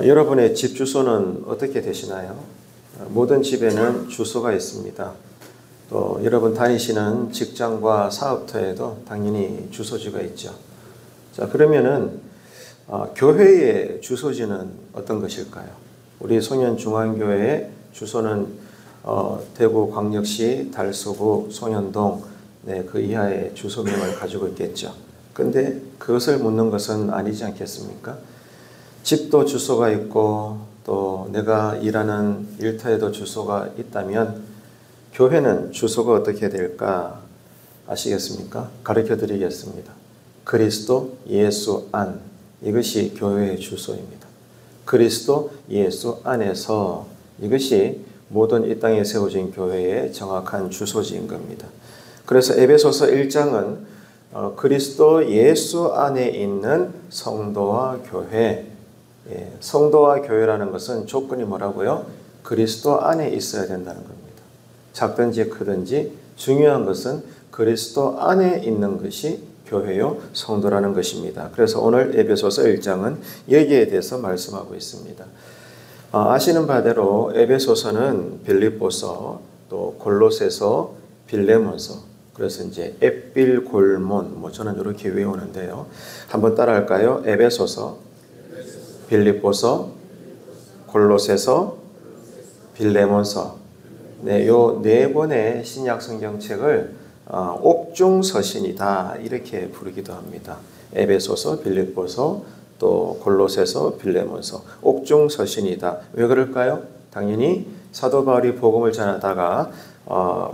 여러분의 집 주소는 어떻게 되시나요? 모든 집에는 주소가 있습니다. 또 여러분 다니시는 직장과 사업터에도 당연히 주소지가 있죠. 자, 그러면은 교회의 주소지는 어떤 것일까요? 우리 송년중앙교회의 주소는 대구광역시 달서구 송년동 그 이하의 주소명을 가지고 있겠죠. 근데 그것을 묻는 것은 아니지 않겠습니까? 집도 주소가 있고 또 내가 일하는 일터에도 주소가 있다면 교회는 주소가 어떻게 될까 아시겠습니까? 가르쳐 드리겠습니다. 그리스도 예수 안, 이것이 교회의 주소입니다. 그리스도 예수 안에서, 이것이 모든 이 땅에 세워진 교회의 정확한 주소지인 겁니다. 그래서 에베소서 1장은 그리스도 예수 안에 있는 성도와 교회, 성도와 교회라는 것은 조건이 뭐라고요? 그리스도 안에 있어야 된다는 겁니다. 작든지 크든지 중요한 것은 그리스도 안에 있는 것이 교회요 성도라는 것입니다. 그래서 오늘 에베소서 1장은 여기에 대해서 말씀하고 있습니다. 아시는 바대로 에베소서는 빌립보서, 또 골로새서, 빌레몬서, 그래서 이제 앳빌골몬, 저는 이렇게 외우는데요. 한번 따라할까요? 에베소서, 빌립보서, 골로새서, 빌레몬서, 요 네 권의 신약 성경책을 옥중서신이다 이렇게 부르기도 합니다. 에베소서, 빌립보서, 또 골로새서, 빌레몬서, 옥중서신이다. 왜 그럴까요? 당연히 사도 바울이 복음을 전하다가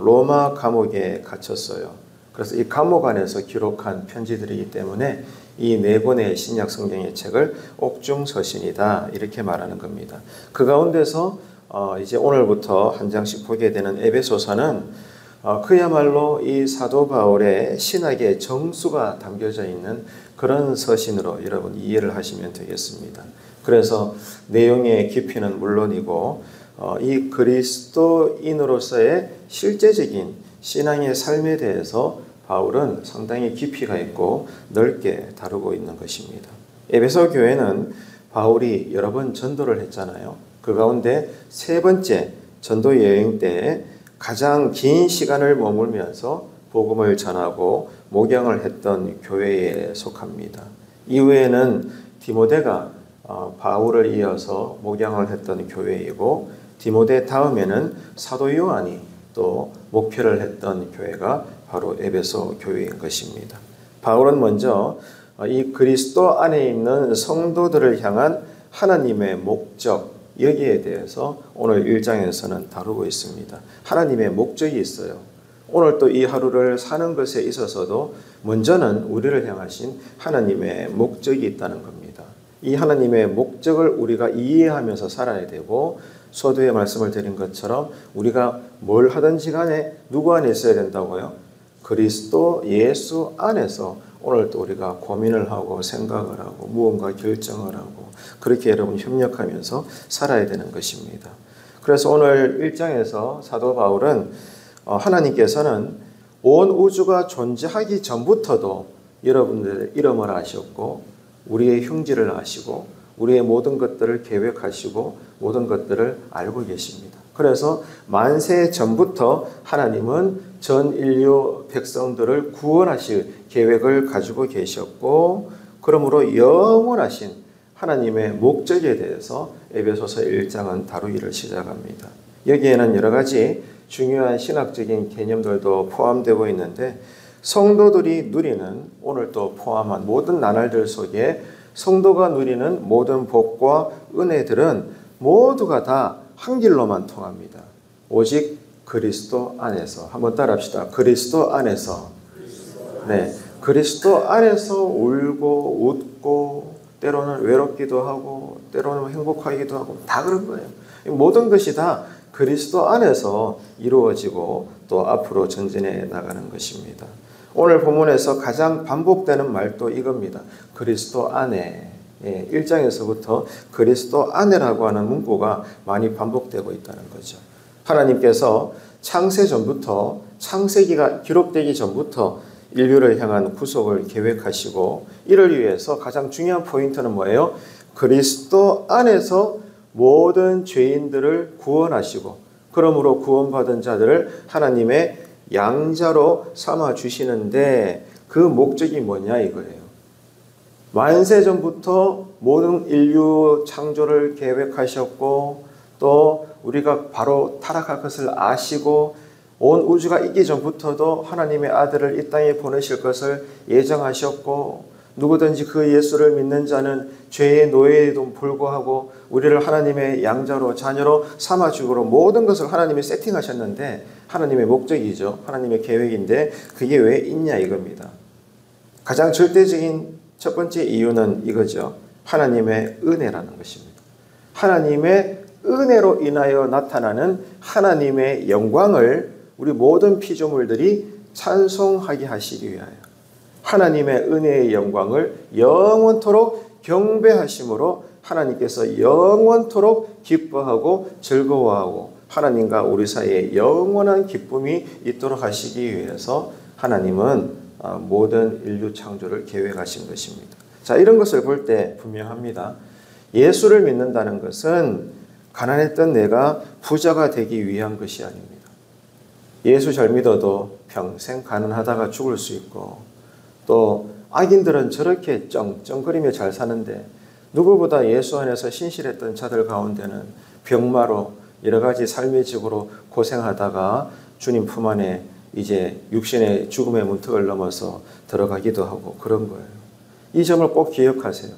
로마 감옥에 갇혔어요. 그래서 이 감옥 안에서 기록한 편지들이기 때문에 이 네 권의 신약 성경의 책을 옥중서신이다 이렇게 말하는 겁니다. 그 가운데서 이제 오늘부터 한 장씩 보게 되는 에베소서는 그야말로 이 사도 바울의 신학의 정수가 담겨져 있는 그런 서신으로 여러분 이해를 하시면 되겠습니다. 그래서 내용의 깊이는 물론이고 이 그리스도인으로서의 실제적인 신앙의 삶에 대해서 바울은 상당히 깊이가 있고 넓게 다루고 있는 것입니다. 에베소 교회는 바울이 여러 번 전도를 했잖아요. 그 가운데 세 번째 전도 여행 때 가장 긴 시간을 머물면서 복음을 전하고 목양을 했던 교회에 속합니다. 이후에는 디모데가 바울을 이어서 목양을 했던 교회이고, 디모데 다음에는 사도 요한이 또 목표를 했던 교회가 바로 에베소 교회인 것입니다. 바울은 먼저 이 그리스도 안에 있는 성도들을 향한 하나님의 목적, 여기에 대해서 오늘 1장에서는 다루고 있습니다. 하나님의 목적이 있어요. 오늘 또 이 하루를 사는 것에 있어서도 먼저는 우리를 향하신 하나님의 목적이 있다는 겁니다. 이 하나님의 목적을 우리가 이해하면서 살아야 되고, 서두에 말씀을 드린 것처럼 우리가 뭘 하든지 간에 누구 안에 있어야 된다고요? 그리스도 예수 안에서 오늘 또 우리가 고민을 하고 생각을 하고 무언가 결정을 하고 그렇게 여러분 협력하면서 살아야 되는 것입니다. 그래서 오늘 1장에서 사도 바울은 하나님께서는 온 우주가 존재하기 전부터도 여러분들의 이름을 아셨고 우리의 형질을 아시고 우리의 모든 것들을 계획하시고 모든 것들을 알고 계십니다. 그래서 만세 전부터 하나님은 전 인류 백성들을 구원하실 계획을 가지고 계셨고, 그러므로 영원하신 하나님의 목적에 대해서 에베소서 1장은 다루기를 시작합니다. 여기에는 여러 가지 중요한 신학적인 개념들도 포함되고 있는데, 성도들이 누리는, 오늘 또 포함한 모든 나날들 속에 성도가 누리는 모든 복과 은혜들은 모두가 다 한 길로만 통합니다. 오직 그리스도 안에서. 한번 따라합시다. 그리스도 안에서. 네, 그리스도 안에서 울고 웃고 때로는 외롭기도 하고 때로는 행복하기도 하고 다 그런 거예요. 모든 것이 다 그리스도 안에서 이루어지고 또 앞으로 전진해 나가는 것입니다. 오늘 본문에서 가장 반복되는 말도 이겁니다. 그리스도 안에. 1장에서부터 그리스도 안에라고 하는 문구가 많이 반복되고 있다는 거죠. 하나님께서 창세 전부터, 창세기가 기록되기 전부터 인류를 향한 구속을 계획하시고, 이를 위해서 가장 중요한 포인트는 뭐예요? 그리스도 안에서 모든 죄인들을 구원하시고, 그러므로 구원받은 자들을 하나님의 양자로 삼아 주시는데, 그 목적이 뭐냐 이거예요. 만세 전부터 모든 인류 창조를 계획하셨고, 또 우리가 바로 타락할 것을 아시고, 온 우주가 있기 전부터도 하나님의 아들을 이 땅에 보내실 것을 예정하셨고, 누구든지 그 예수를 믿는 자는 죄의 노예에도 불구하고 우리를 하나님의 양자로 자녀로 삼아주기로 모든 것을 하나님이 세팅하셨는데, 하나님의 목적이죠. 하나님의 계획인데 그게 왜 있냐 이겁니다. 가장 절대적인 첫 번째 이유는 이거죠. 하나님의 은혜라는 것입니다. 하나님의 은혜로 인하여 나타나는 하나님의 영광을 우리 모든 피조물들이 찬송하게 하시기 위하여, 하나님의 은혜의 영광을 영원토록 경배하심으로 하나님께서 영원토록 기뻐하고 즐거워하고 하나님과 우리 사이에 영원한 기쁨이 있도록 하시기 위해서 하나님은 모든 인류 창조를 계획하신 것입니다. 자, 이런 것을 볼 때 분명합니다. 예수를 믿는다는 것은 가난했던 내가 부자가 되기 위한 것이 아닙니다. 예수 잘 믿어도 평생 가난하다가 죽을 수 있고, 또 악인들은 저렇게 쩡쩡거리며 잘 사는데 누구보다 예수 안에서 신실했던 자들 가운데는 병마로 여러 가지 삶의 직으로 고생하다가 주님 품 안에 이제 육신의 죽음의 문턱을 넘어서 들어가기도 하고 그런 거예요. 이 점을 꼭 기억하세요.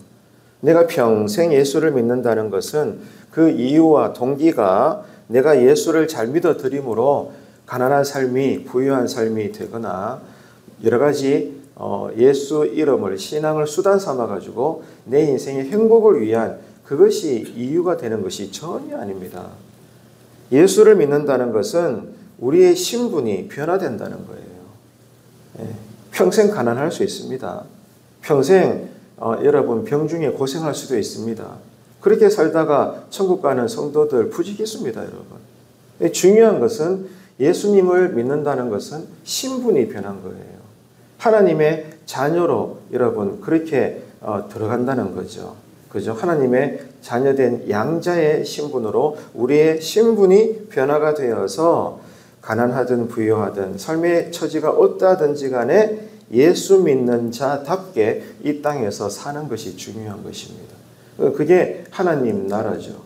내가 평생 예수를 믿는다는 것은 그 이유와 동기가 내가 예수를 잘 믿어드림으로 가난한 삶이 부유한 삶이 되거나 여러 가지 예수 이름을, 신앙을 수단 삼아가지고 내 인생의 행복을 위한 그것이 이유가 되는 것이 전혀 아닙니다. 예수를 믿는다는 것은 우리의 신분이 변화된다는 거예요. 평생 가난할 수 있습니다. 평생 여러분 병중에 고생할 수도 있습니다. 그렇게 살다가 천국 가는 성도들 부지기수입니다, 여러분. 중요한 것은 예수님을 믿는다는 것은 신분이 변한 거예요. 하나님의 자녀로 여러분 그렇게 들어간다는 거죠. 그죠? 하나님의 자녀된 양자의 신분으로 우리의 신분이 변화가 되어서 가난하든 부유하든 삶의 처지가 어떠하든지 간에 예수 믿는 자답게 이 땅에서 사는 것이 중요한 것입니다. 그게 하나님 나라죠.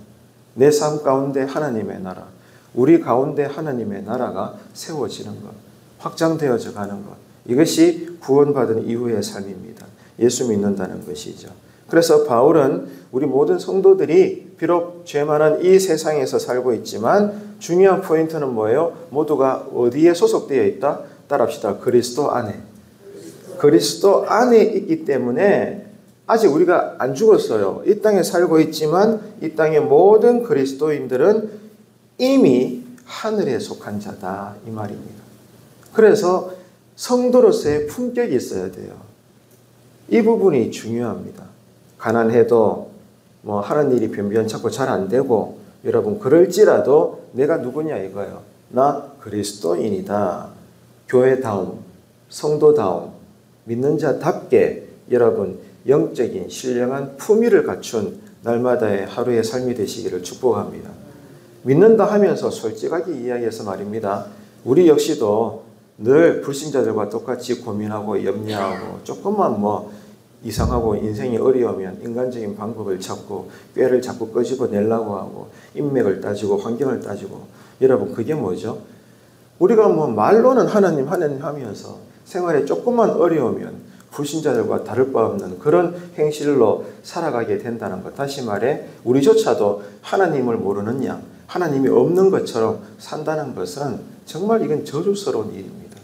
내 삶 가운데 하나님의 나라, 우리 가운데 하나님의 나라가 세워지는 것, 확장되어져 가는 것, 이것이 구원받은 이후의 삶입니다. 예수 믿는다는 것이죠. 그래서 바울은 우리 모든 성도들이 비록 죄 많은 이 세상에서 살고 있지만 중요한 포인트는 뭐예요? 모두가 어디에 소속되어 있다? 따라합시다. 그리스도 안에. 그리스도 안에 있기 때문에 아직 우리가 안 죽었어요. 이 땅에 살고 있지만 이 땅의 모든 그리스도인들은 이미 하늘에 속한 자다 이 말입니다. 그래서 성도로서의 품격이 있어야 돼요. 이 부분이 중요합니다. 가난해도 하는 일이 변변찮고 잘 안 되고 여러분 그럴지라도 내가 누구냐 이거예요. 나 그리스도인이다. 교회다움, 성도다움, 믿는 자답게 여러분 영적인 신령한 품위를 갖춘 날마다의 하루의 삶이 되시기를 축복합니다. 믿는다 하면서 솔직하게 이야기해서 말입니다. 우리 역시도 늘 불신자들과 똑같이 고민하고 염려하고 조금만 이상하고 인생이 어려우면 인간적인 방법을 찾고 꾀를 자꾸 끄집어 내려고 하고 인맥을 따지고 환경을 따지고 여러분 그게 뭐죠? 우리가 말로는 하나님 하면서 생활에 조금만 어려우면 불신자들과 다를 바 없는 그런 행실로 살아가게 된다는 것. 다시 말해 우리조차도 하나님을 모르는 양, 하나님이 없는 것처럼 산다는 것은 정말 이건 저주스러운 일입니다.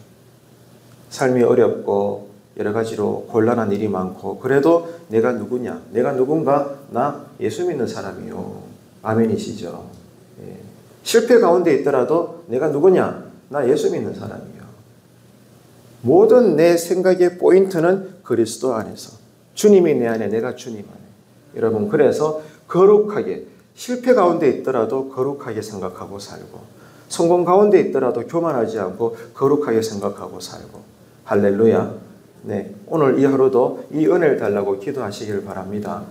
삶이 어렵고 여러 가지로 곤란한 일이 많고 그래도 내가 누구냐? 내가 누군가? 나 예수 믿는 사람이요. 아멘이시죠? 예. 실패 가운데 있더라도 내가 누구냐? 나 예수 믿는 사람이요. 모든 내 생각의 포인트는 그리스도 안에서. 주님이 내 안에, 내가 주님 안에. 여러분, 그래서 거룩하게, 실패 가운데 있더라도 거룩하게 생각하고 살고, 성공 가운데 있더라도 교만하지 않고 거룩하게 생각하고 살고. 할렐루야. 네, 오늘 이 하루도 이 은혜를 달라고 기도하시길 바랍니다.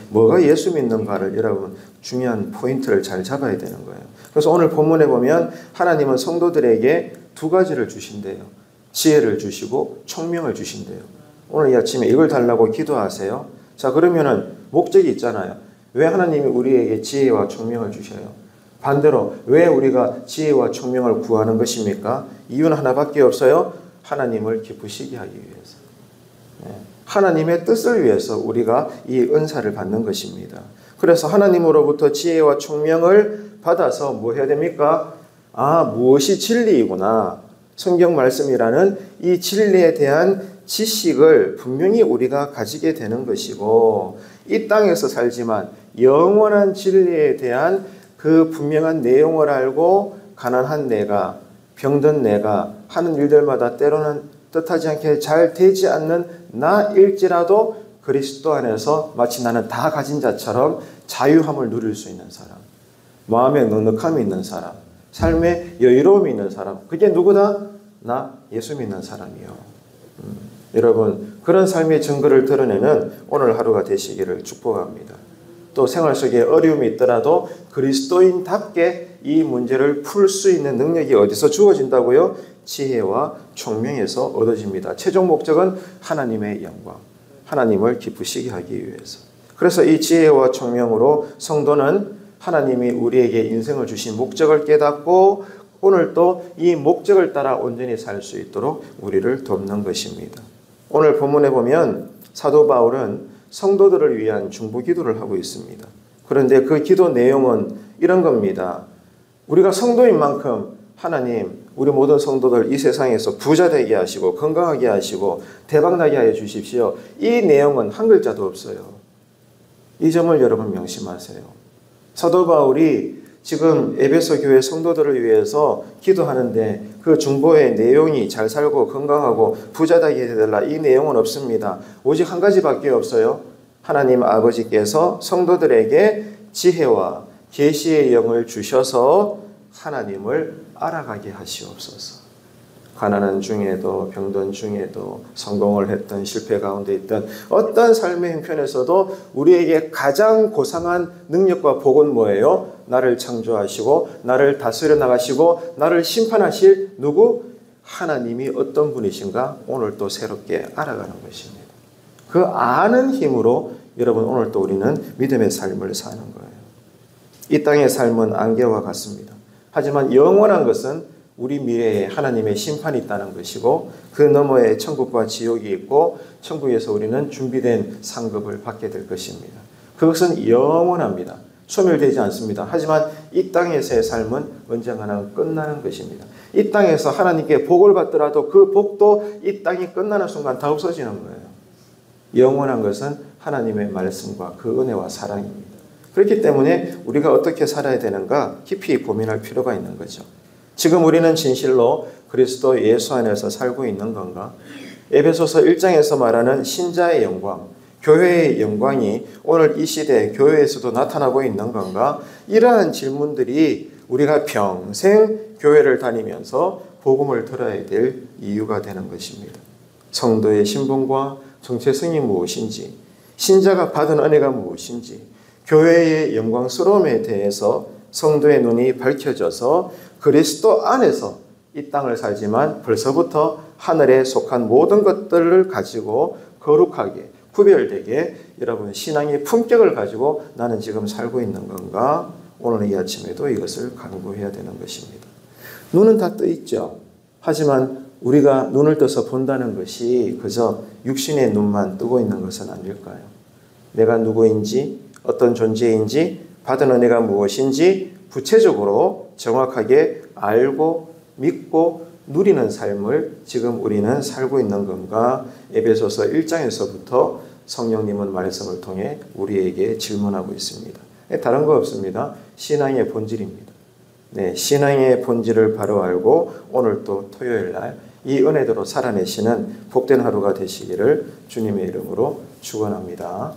뭐가 예수 믿는가를 여러분 중요한 포인트를 잘 잡아야 되는 거예요. 그래서 오늘 본문에 보면 하나님은 성도들에게 두 가지를 주신대요. 지혜를 주시고 총명을 주신대요. 오늘 이 아침에 이걸 달라고 기도하세요. 자, 그러면은 목적이 있잖아요. 왜 하나님이 우리에게 지혜와 총명을 주셔요? 반대로 왜 우리가 지혜와 총명을 구하는 것입니까? 이유는 하나밖에 없어요. 하나님을 기쁘시게 하기 위해서. 하나님의 뜻을 위해서 우리가 이 은사를 받는 것입니다. 그래서 하나님으로부터 지혜와 총명을 받아서 뭐 해야 됩니까? 무엇이 진리이구나. 성경 말씀이라는 이 진리에 대한 지식을 분명히 우리가 가지게 되는 것이고, 이 땅에서 살지만 영원한 진리에 대한 그 분명한 내용을 알고 가난한 내가, 병든 내가 하는 일들마다 때로는 뜻하지 않게 잘 되지 않는 나일지라도 그리스도 안에서 마치 나는 다 가진 자처럼 자유함을 누릴 수 있는 사람, 마음에 넉넉함이 있는 사람, 삶에 여유로움이 있는 사람, 그게 누구다? 나 예수 믿는 사람이요. 여러분, 그런 삶의 증거를 드러내는 오늘 하루가 되시기를 축복합니다. 또 생활 속에 어려움이 있더라도 그리스도인답게 이 문제를 풀 수 있는 능력이 어디서 주어진다고요? 지혜와 총명에서 얻어집니다. 최종 목적은 하나님의 영광, 하나님을 기쁘시게 하기 위해서. 그래서 이 지혜와 총명으로 성도는 하나님이 우리에게 인생을 주신 목적을 깨닫고 오늘 또 이 목적을 따라 온전히 살 수 있도록 우리를 돕는 것입니다. 오늘 본문에 보면 사도 바울은 성도들을 위한 중보 기도를 하고 있습니다. 그런데 그 기도 내용은 이런 겁니다. 우리가 성도인 만큼 하나님, 우리 모든 성도들 이 세상에서 부자 되게 하시고 건강하게 하시고 대박나게 하여 주십시오. 이 내용은 한 글자도 없어요. 이 점을 여러분 명심하세요. 사도 바울이 지금 에베소 교회 성도들을 위해서 기도하는데 그 중보의 내용이 잘 살고 건강하고 부자 되게 해달라, 이 내용은 없습니다. 오직 한 가지밖에 없어요. 하나님 아버지께서 성도들에게 지혜와 계시의 영을 주셔서 하나님을 알아가게 하시옵소서. 가난한 중에도 병든 중에도 성공을 했던 실패 가운데 있던 어떤 삶의 형편에서도 우리에게 가장 고상한 능력과 복은 뭐예요? 나를 창조하시고 나를 다스려 나가시고 나를 심판하실 누구? 하나님이 어떤 분이신가 오늘 또 새롭게 알아가는 것입니다. 그 아는 힘으로 여러분 오늘 또 우리는 믿음의 삶을 사는 거예요. 이 땅의 삶은 안개와 같습니다. 하지만 영원한 것은 우리 미래에 하나님의 심판이 있다는 것이고 그 너머에 천국과 지옥이 있고 천국에서 우리는 준비된 상급을 받게 될 것입니다. 그것은 영원합니다. 소멸되지 않습니다. 하지만 이 땅에서의 삶은 언젠가는 끝나는 것입니다. 이 땅에서 하나님께 복을 받더라도 그 복도 이 땅이 끝나는 순간 다 없어지는 거예요. 영원한 것은 하나님의 말씀과 그 은혜와 사랑입니다. 그렇기 때문에 우리가 어떻게 살아야 되는가 깊이 고민할 필요가 있는 거죠. 지금 우리는 진실로 그리스도 예수 안에서 살고 있는 건가? 에베소서 1장에서 말하는 신자의 영광, 교회의 영광이 오늘 이 시대 교회에서도 나타나고 있는 건가? 이러한 질문들이 우리가 평생 교회를 다니면서 복음을 들어야 될 이유가 되는 것입니다. 성도의 신분과 정체성이 무엇인지, 신자가 받은 은혜가 무엇인지, 교회의 영광스러움에 대해서 성도의 눈이 밝혀져서 그리스도 안에서 이 땅을 살지만 벌써부터 하늘에 속한 모든 것들을 가지고 거룩하게 구별되게 여러분 신앙의 품격을 가지고 나는 지금 살고 있는 건가? 오늘 이 아침에도 이것을 간구해야 되는 것입니다. 눈은 다 떠 있죠. 하지만 우리가 눈을 떠서 본다는 것이 그저 육신의 눈만 뜨고 있는 것은 아닐까요? 내가 누구인지, 어떤 존재인지, 받은 은혜가 무엇인지 구체적으로 정확하게 알고 믿고 누리는 삶을 지금 우리는 살고 있는 건가? 에베소서 1장에서부터 성령님은 말씀을 통해 우리에게 질문하고 있습니다. 다른 거 없습니다. 신앙의 본질입니다. 네, 신앙의 본질을 바로 알고 오늘 또 토요일 날 이 은혜대로 살아내시는 복된 하루가 되시기를 주님의 이름으로 축원합니다.